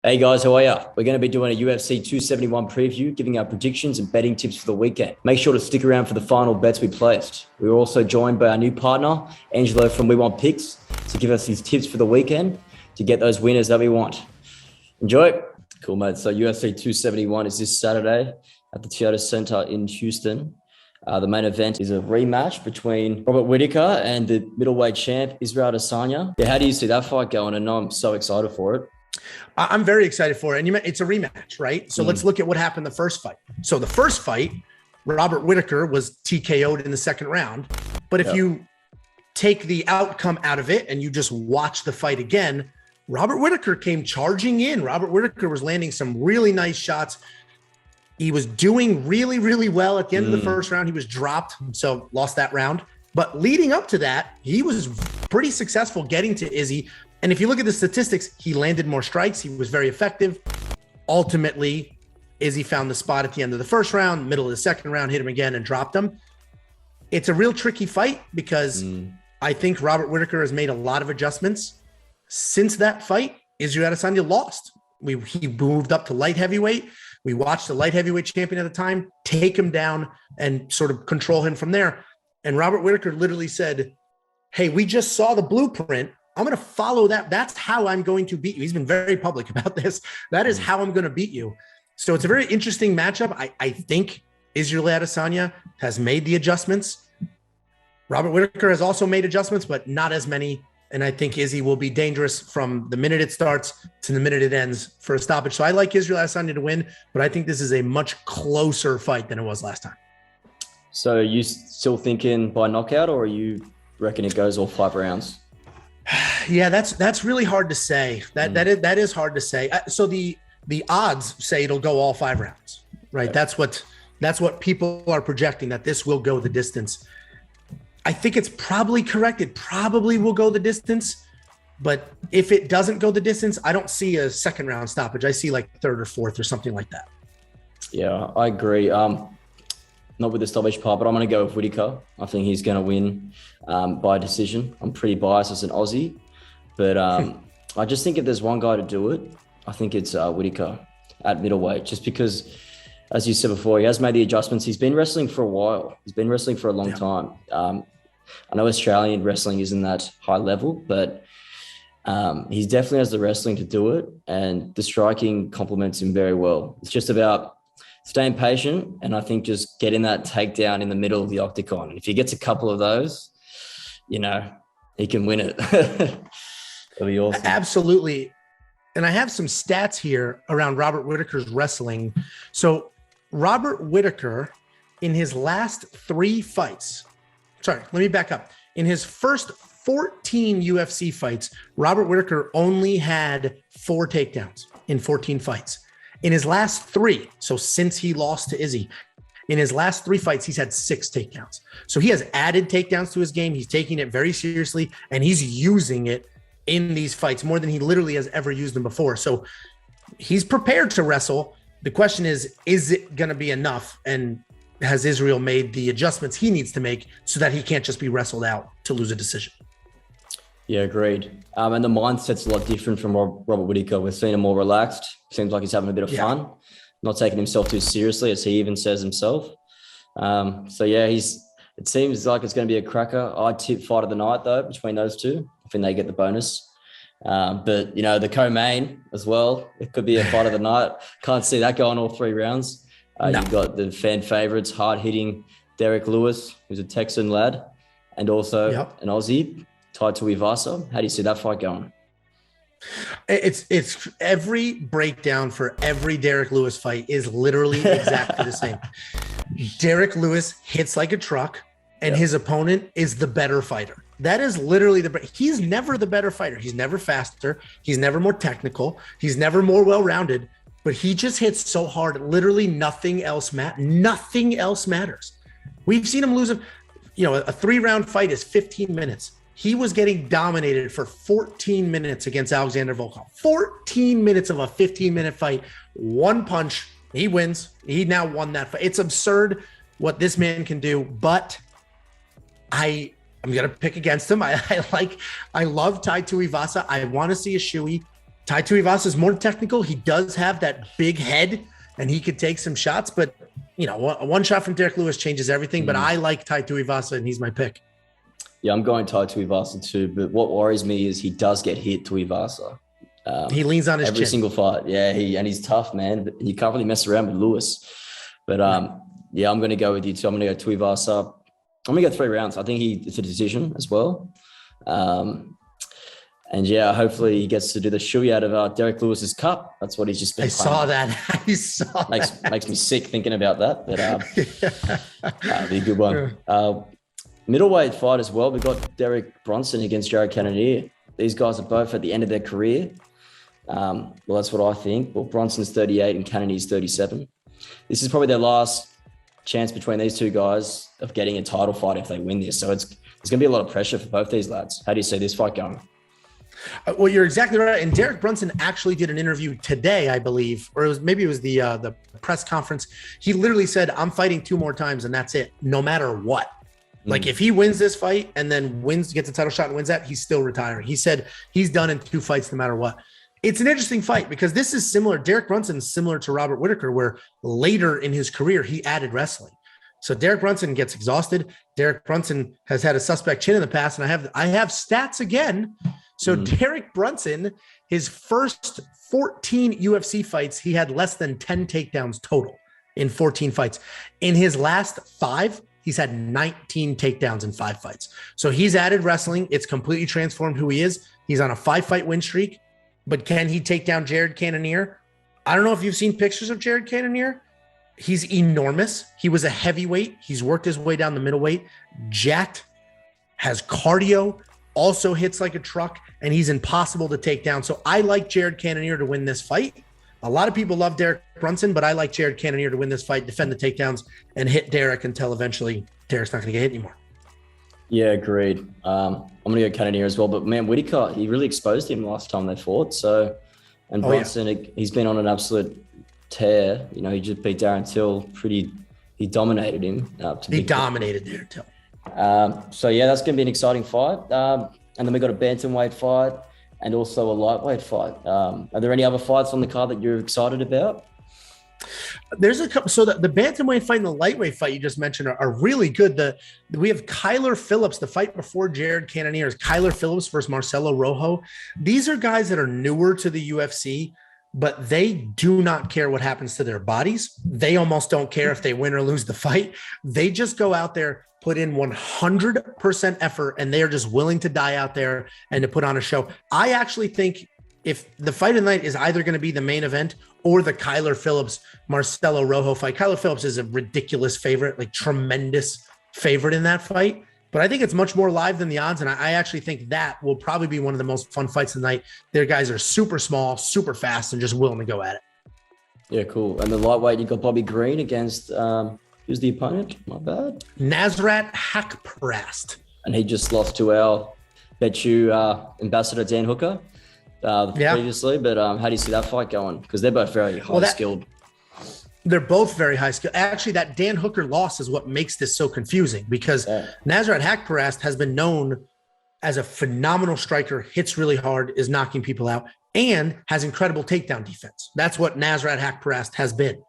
Hey guys, how are you? We're going to be doing a UFC 271 preview, giving our predictions and betting tips for the weekend. Make sure to stick around for the final bets we placed. We're also joined by our new partner, Angelo from We Want Picks, to give us his tips for the weekend to get those winners that we want. Enjoy. Cool, mate. So UFC 271 is this Saturday at the Toyota Center in Houston. The main event is a rematch between Robert Whittaker and the middleweight champ, Israel Adesanya. Yeah, how do you see that fight going? And I'm so excited for it. I'm very excited for it. And it's a rematch, right? So let's look at what happened the first fight. So the first fight, Robert Whittaker was TKO'd in the second round. But if you take the outcome out of it and you just watch the fight again, Robert Whittaker came charging in. Robert Whittaker was landing some really nice shots. He was doing really, really well at the end of the first round. He was dropped, so lost that round. But leading up to that, he was pretty successful getting to Izzy. And if you look at the statistics, he landed more strikes. He was very effective. Ultimately, Izzy found the spot at the end of the first round, middle of the second round, hit him again and dropped him. It's a real tricky fight because I think Robert Whittaker has made a lot of adjustments. Since that fight, Israel Adesanya lost. He moved up to light heavyweight. We watched the light heavyweight champion at the time take him down and sort of control him from there. And Robert Whittaker literally said, hey, we just saw the blueprint. I'm going to follow that. That's how I'm going to beat you. He's been very public about this. That is how I'm going to beat you. So it's a very interesting matchup. I think Israel Adesanya has made the adjustments. Robert Whittaker has also made adjustments, but not as many. And I think Izzy will be dangerous from the minute it starts to the minute it ends for a stoppage. So I like Israel Adesanya to win, but I think this is a much closer fight than it was last time. So are you still thinking by knockout, or are you reckon it goes all 5 rounds? Yeah, that's really hard to say. That is hard to say. So the odds say it'll go all 5 rounds, right? Okay. That's what people are projecting, that this will go the distance. I think it's probably correct. It probably will go the distance, but if it doesn't go the distance, I don't see a second round stoppage. I see like third or fourth or something like that. Yeah, I agree. Not with the stoppage part, but I'm going to go with Whittaker. I think he's going to win by decision. I'm pretty biased as an Aussie, but I just think if there's one guy to do it, I think it's Whittaker at middleweight, just because, as you said before, he has made the adjustments. He's been wrestling for a while. He's been wrestling for a long time. I know Australian wrestling isn't that high level, but he definitely has the wrestling to do it, and the striking complements him very well. It's just about staying patient, and I think just getting that takedown in the middle of the octagon. If he gets a couple of those, he can win it. It'll be awesome. Absolutely. And I have some stats here around Robert Whittaker's wrestling. So Robert Whittaker, in his last 3 fights, let me back up. In his first 14 UFC fights, Robert Whittaker only had 4 takedowns in 14 fights. In his last 3, so since he lost to Izzy, in his last 3 fights, he's had 6 takedowns. So he has added takedowns to his game. He's taking it very seriously, and he's using it in these fights more than he literally has ever used them before. So he's prepared to wrestle. The question is it going to be enough? And has Israel made the adjustments he needs to make so that he can't just be wrestled out to lose a decision? Yeah, agreed. And the mindset's a lot different from Robert Whittaker. We're seeing him more relaxed. Seems like he's having a bit of fun, not taking himself too seriously, as he even says himself. It seems like it's going to be a cracker. I'd tip fight of the night, though, between those two. I think they get the bonus. But, the co-main as well, it could be a fight of the night. Can't see that going all 3 rounds. No. You've got the fan favorites, hard-hitting Derek Lewis, who's a Texan lad, and also an Aussie, Tai Tuivasa. How do you see that fight going? It's every breakdown for every Derek Lewis fight is literally exactly the same. Derek Lewis hits like a truck, and his opponent is the better fighter. That is literally he's never the better fighter. He's never faster. He's never more technical. He's never more well-rounded, but he just hits so hard. Literally nothing else matters. We've seen him lose a 3-round fight is 15 minutes. He was getting dominated for 14 minutes against Alexander Volkov. 14 minutes of a 15-minute fight. 1 punch. He wins. He now won that fight. It's absurd what this man can do, but I'm going to pick against him. I love Tai Tuivasa. I want to see a shoey. Tai Tuivasa is more technical. He does have that big head, and he could take some shots. But, one shot from Derek Lewis changes everything. But I like Tai Tuivasa, and he's my pick. Yeah, I'm going Tai Tuivasa too. But what worries me is he does get hit, Tuivasa. He leans on his every chin. single fight. Yeah, he's tough, man. But you can't really mess around with Lewis. But yeah, I'm going to go with you too. I'm going to go Tuivasa. I'm going to go 3 rounds. I think it's a decision as well. And yeah, hopefully he gets to do the shoey out of Derek Lewis's cup. That's what he's just been playing. Saw that. I saw that. Makes me sick thinking about that. But that'd be a good one. Middleweight fight as well. We've got Derek Brunson against Jared Cannonier. These guys are both at the end of their career. Well, that's what I think. Well, Bronson's 38 and Cannonier's 37. This is probably their last chance between these two guys of getting a title fight if they win this. So there's going to be a lot of pressure for both these lads. How do you see this fight going? Well, you're exactly right. And Derek Brunson actually did an interview today, I believe, or it was the press conference. He literally said, "I'm fighting 2 more times, and that's it. No matter what. Like if he wins this fight and then gets a title shot and wins that, he's still retiring." He said he's done in 2 fights, no matter what. It's an interesting fight because this is similar. Derek Brunson is similar to Robert Whittaker, where later in his career, he added wrestling. So Derek Brunson gets exhausted. Derek Brunson has had a suspect chin in the past, and I have stats again. So Derek Brunson, his first 14 UFC fights, he had less than 10 takedowns total in 14 fights. In his last 5, he's had 19 takedowns in 5 fights. So he's added wrestling. It's completely transformed who he is. He's on a 5-fight win streak. But can he take down Jared Cannonier? I don't know if you've seen pictures of Jared Cannonier. He's enormous. He was a heavyweight. He's worked his way down the middleweight, jacked, has cardio, also hits like a truck, and he's impossible to take down. So I like Jared Cannonier to win this fight. A lot of people love Derek Brunson, but I like Jared Cannonier to win this fight, defend the takedowns, and hit Derek until eventually Derek's not going to get hit anymore. Yeah, agreed. I'm going to go Cannonier as well. But, man, Whittaker, he really exposed him last time they fought. So, and Brunson, he's been on an absolute tear. He just beat Darren Till he dominated him. He dominated Darren Till. So, yeah, that's going to be an exciting fight. And then we got a bantamweight fight and also a lightweight fight. Are there any other fights on the card that you're excited about? There's a couple. So the bantamweight fight and the lightweight fight you just mentioned are really good. We have Kyler Phillips. The fight before Jared Cannonier is Kyler Phillips versus Marcelo Rojo. These are guys that are newer to the UFC, but they do not care what happens to their bodies. They almost don't care if they win or lose the fight. They just go out there, put in 100% effort, and they are just willing to die out there and to put on a show. I actually think if the fight of the night is either going to be the main event or the Kyler Phillips Marcelo Rojo fight. Kyler Phillips is a ridiculous favorite, like tremendous favorite in that fight. But I think it's much more live than the odds. And I actually think that will probably be one of the most fun fights of the night. Their guys are super small, super fast, and just willing to go at it. Yeah, cool. And the lightweight, you got Bobby Green against, who's the opponent? My bad. Nasrat Haqparast. And he just lost to our BetU ambassador, Dan Hooker. Previously, but how do you see that fight going? Because they're both very high skilled. They're both very high skilled. Actually, that Dan Hooker loss is what makes this so confusing because Nasrat Haqparast has been known as a phenomenal striker, hits really hard, is knocking people out, and has incredible takedown defense. That's what Nasrat Haqparast has been.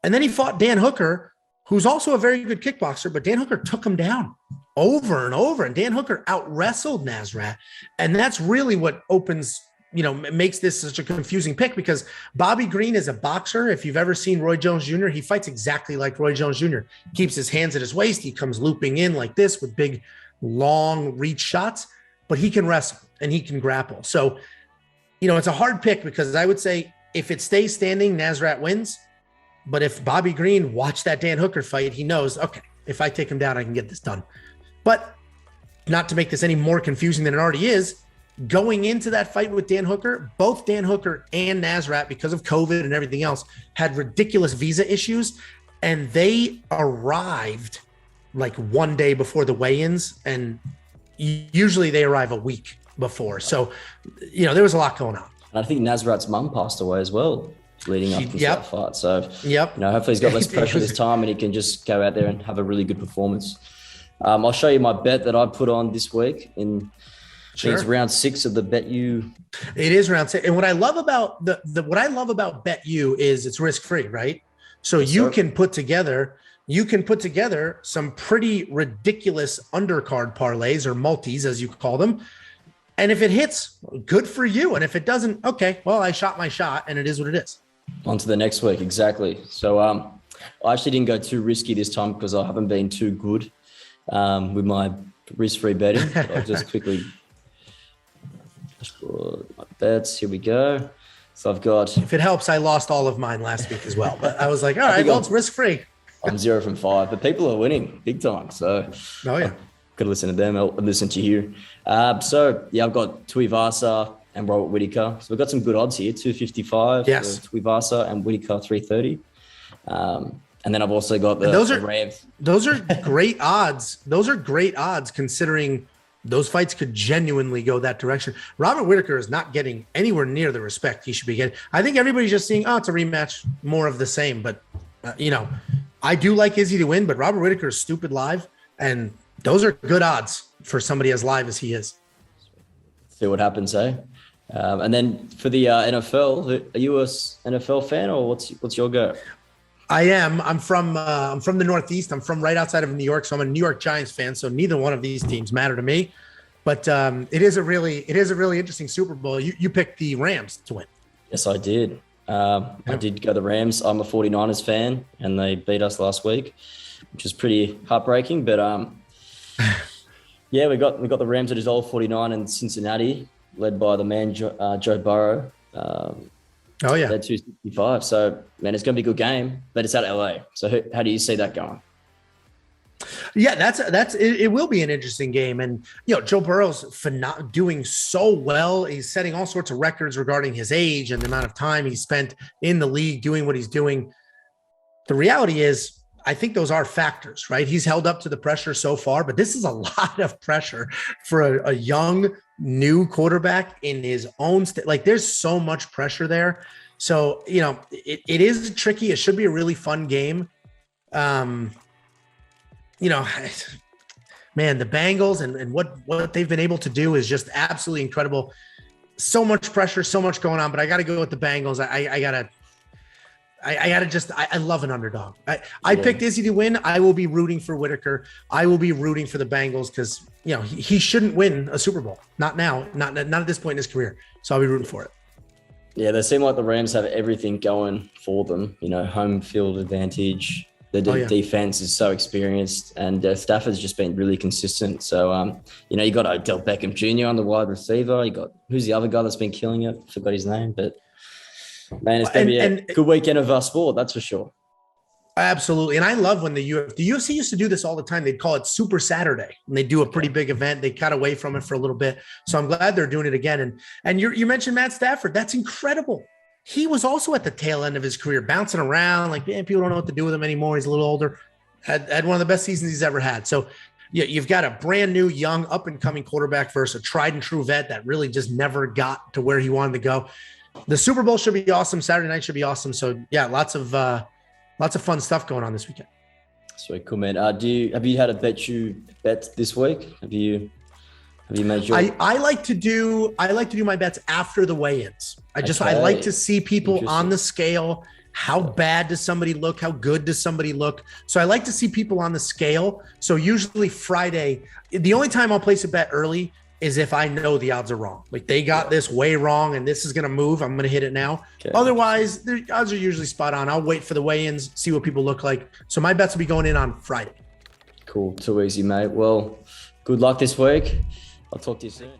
And then he fought Dan Hooker, who's also a very good kickboxer, but Dan Hooker took him down over and over, and Dan Hooker out-wrestled Nasrat. And that's really what makes this such a confusing pick because Bobby Green is a boxer. If you've ever seen Roy Jones Jr., he fights exactly like Roy Jones Jr. Keeps his hands at his waist. He comes looping in like this with big, long reach shots, but he can wrestle and he can grapple. So, it's a hard pick because I would say if it stays standing, Nasrat wins. But if Bobby Green watched that Dan Hooker fight, he knows, okay, if I take him down, I can get this done. But not to make this any more confusing than it already is, going into that fight with Dan Hooker, both Dan Hooker and Nasrat, because of COVID and everything else, had ridiculous visa issues, and they arrived like one day before the weigh-ins, and usually they arrive a week before. So, there was a lot going on. And I think Nasrat's mum passed away as well, leading up to that fight. So, hopefully he's got less pressure this time, and he can just go out there and have a really good performance. I'll show you my bet that I put on this week in I think it's round 6 of the BetU. It is round 6. And what I love about what I love about BetU is it's risk-free, right? So you can put together some pretty ridiculous undercard parlays or multis, as you call them. And if it hits, good for you. And if it doesn't, okay, well, I shot my shot and it is what it is. On to the next week. Exactly. So I actually didn't go too risky this time because I haven't been too good with my risk-free betting. But I'll just quickly my bets. Here we go. So I've got. If it helps, I lost all of mine last week as well. But I was like, all right, well, it's risk-free. I'm 0 from 5, but people are winning big time. So I've got to listen to them. I'll listen to you. So yeah, I've got Tuivasa and Robert Whittaker. So we've got some good odds here. 255 for Tuivasa and Whittaker 330. And then I've also got the Rams. Those are great odds. Those are great odds considering those fights could genuinely go that direction. Robert Whittaker is not getting anywhere near the respect he should be getting. I think everybody's just seeing, it's a rematch, more of the same. But, I do like Izzy to win, but Robert Whittaker is stupid live. And those are good odds for somebody as live as he is. See what happens, eh? And then for the NFL, are you a NFL fan or what's your go? I am. I'm from the Northeast. I'm from right outside of New York, so I'm a New York Giants fan. So neither one of these teams matter to me. But it is a really interesting Super Bowl. You picked the Rams to win. Yes, I did. I did go the Rams. I'm a 49ers fan, and they beat us last week, which is pretty heartbreaking. But yeah, we got the Rams at his old 49 in Cincinnati, led by the man Joe Burrow. They're 265. So, man, it's going to be a good game, but it's at LA. So how do you see that going? Yeah, it will be an interesting game. And, Joe Burrow's doing so well. He's setting all sorts of records regarding his age and the amount of time he spent in the league doing what he's doing. The reality is, I think those are factors, right? He's held up to the pressure so far, but this is a lot of pressure for a young, new quarterback in his own state. Like, there's so much pressure there. So, it is tricky. It should be a really fun game. Man, the Bengals and what they've been able to do is just absolutely incredible. So much pressure, so much going on, but I got to go with the Bengals. I love an underdog. I picked Izzy to win. I will be rooting for Whittaker. I will be rooting for the Bengals because, he shouldn't win a Super Bowl. Not now, not at this point in his career. So I'll be rooting for it. Yeah, they seem like the Rams have everything going for them. Home field advantage. The defense is so experienced, and Stafford's just been really consistent. So, you got Odell Beckham Jr. on the wide receiver. You got, who's the other guy that's been killing it? Forgot his name, but man, it's going to be a good weekend of sport, that's for sure. Absolutely. And I love when the UFC used to do this all the time. They'd call it Super Saturday, and they do a pretty big event. They got away from it for a little bit. So I'm glad they're doing it again. And you mentioned Matt Stafford. That's incredible. He was also at the tail end of his career, bouncing around. Like, man, people don't know what to do with him anymore. He's a little older. Had one of the best seasons he's ever had. So you've got a brand new, young, up and coming quarterback versus a tried and true vet that really just never got to where he wanted to go. The Super Bowl should be awesome. Saturday night should be awesome. So yeah, lots of fun stuff going on this weekend. Sweet, cool, man. Have you had a bet this week? Have you made your? I like to do my bets after the weigh-ins. I like to see people on the scale. How bad does somebody look? How good does somebody look? So I like to see people on the scale. So usually Friday, the only time I'll place a bet early is if I know the odds are wrong. Like, they got this way wrong and this is going to move. I'm going to hit it now. Okay. Otherwise, the odds are usually spot on. I'll wait for the weigh-ins, see what people look like. So my bets will be going in on Friday. Cool. Too easy, mate. Well, good luck this week. I'll talk to you soon.